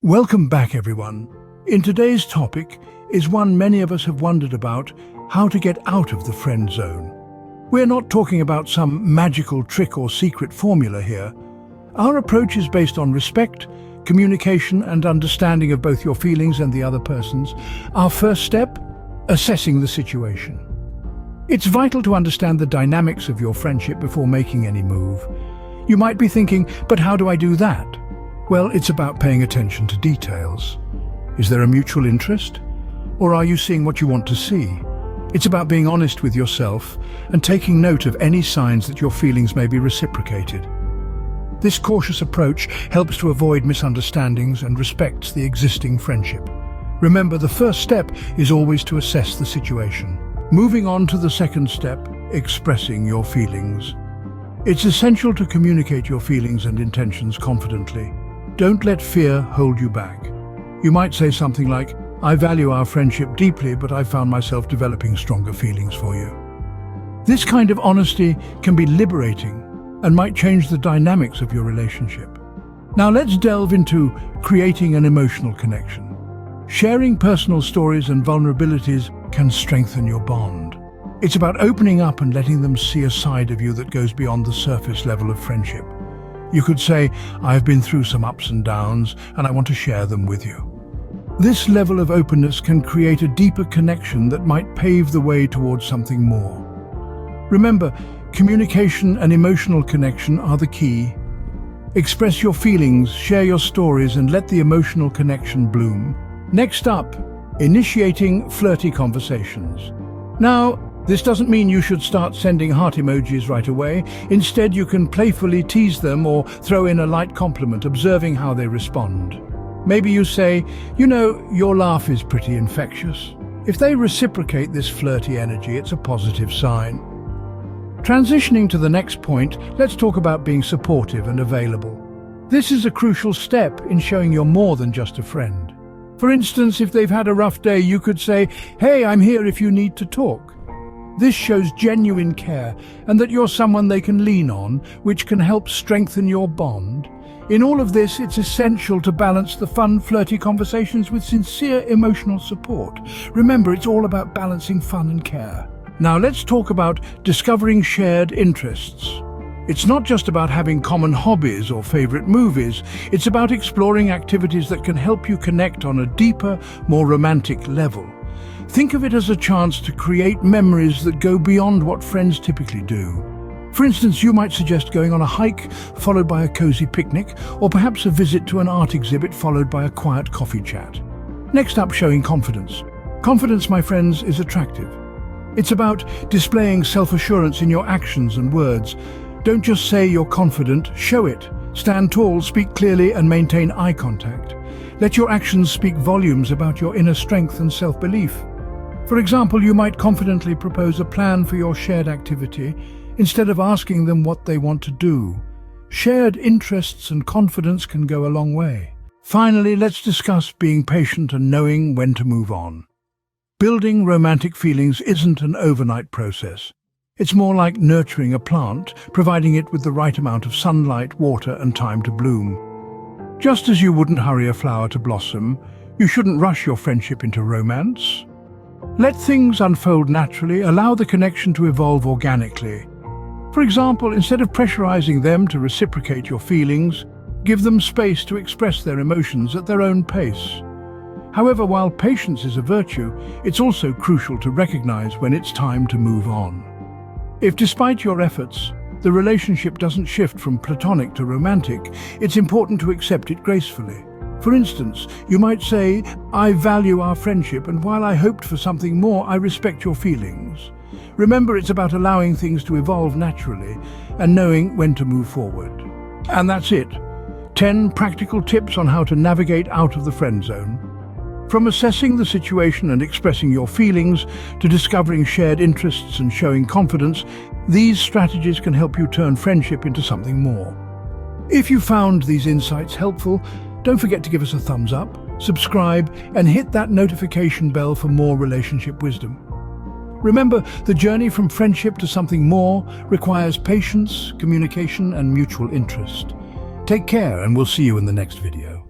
Welcome back, everyone. In today's topic is one many of us have wondered about: how to get out of the friend zone. We're not talking about some magical trick or secret formula here. Our approach is based on respect, communication, and understanding of both your feelings and the other person's. Our first step: assessing the situation. It's vital to understand the dynamics of your friendship before making any move. You might be thinking, but how do I do that? Well, it's about paying attention to details. Is there a mutual interest? Or are you seeing what you want to see? It's about being honest with yourself and taking note of any signs that your feelings may be reciprocated. This cautious approach helps to avoid misunderstandings and respects the existing friendship. Remember, the first step is always to assess the situation. Moving on to the second step: expressing your feelings. It's essential to communicate your feelings and intentions confidently. Don't let fear hold you back. You might say something like, "I value our friendship deeply, but I found myself developing stronger feelings for you." This kind of honesty can be liberating and might change the dynamics of your relationship. Now let's delve into creating an emotional connection. Sharing personal stories and vulnerabilities can strengthen your bond. It's about opening up and letting them see a side of you that goes beyond the surface level of friendship. You could say, "I've been through some ups and downs, and I want to share them with you." This level of openness can create a deeper connection that might pave the way towards something more. Remember, communication and emotional connection are the key. Express your feelings, share your stories, and let the emotional connection bloom. Next up, initiating flirty conversations. Now, this doesn't mean you should start sending heart emojis right away. Instead, you can playfully tease them or throw in a light compliment, observing how they respond. Maybe you say, "You know, your laugh is pretty infectious." If they reciprocate this flirty energy, it's a positive sign. Transitioning to the next point, let's talk about being supportive and available. This is a crucial step in showing you're more than just a friend. For instance, if they've had a rough day, you could say, "Hey, I'm here if you need to talk." This shows genuine care and that you're someone they can lean on, which can help strengthen your bond. In all of this, it's essential to balance the fun, flirty conversations with sincere emotional support. Remember, it's all about balancing fun and care. Now let's talk about discovering shared interests. It's not just about having common hobbies or favorite movies. It's about exploring activities that can help you connect on a deeper, more romantic level. Think of it as a chance to create memories that go beyond what friends typically do. For instance, you might suggest going on a hike followed by a cozy picnic, or perhaps a visit to an art exhibit followed by a quiet coffee chat. Next up, showing confidence. Confidence, my friends, is attractive. It's about displaying self-assurance in your actions and words. Don't just say you're confident, show it. Stand tall, speak clearly, and maintain eye contact. Let your actions speak volumes about your inner strength and self-belief. For example, you might confidently propose a plan for your shared activity instead of asking them what they want to do. Shared interests and confidence can go a long way. Finally, let's discuss being patient and knowing when to move on. Building romantic feelings isn't an overnight process. It's more like nurturing a plant, providing it with the right amount of sunlight, water, and time to bloom. Just as you wouldn't hurry a flower to blossom, you shouldn't rush your friendship into romance. Let things unfold naturally, allow the connection to evolve organically. For example, instead of pressurizing them to reciprocate your feelings, give them space to express their emotions at their own pace. However, while patience is a virtue, it's also crucial to recognize when it's time to move on. If, despite your efforts, the relationship doesn't shift from platonic to romantic, it's important to accept it gracefully. For instance, you might say, "I value our friendship, and while I hoped for something more, I respect your feelings." Remember, it's about allowing things to evolve naturally and knowing when to move forward. And that's it. 10 practical tips on how to navigate out of the friend zone. From assessing the situation and expressing your feelings to discovering shared interests and showing confidence, these strategies can help you turn friendship into something more. If you found these insights helpful, don't forget to give us a thumbs up, subscribe, and hit that notification bell for more relationship wisdom. Remember, the journey from friendship to something more requires patience, communication, and mutual interest. Take care, and we'll see you in the next video.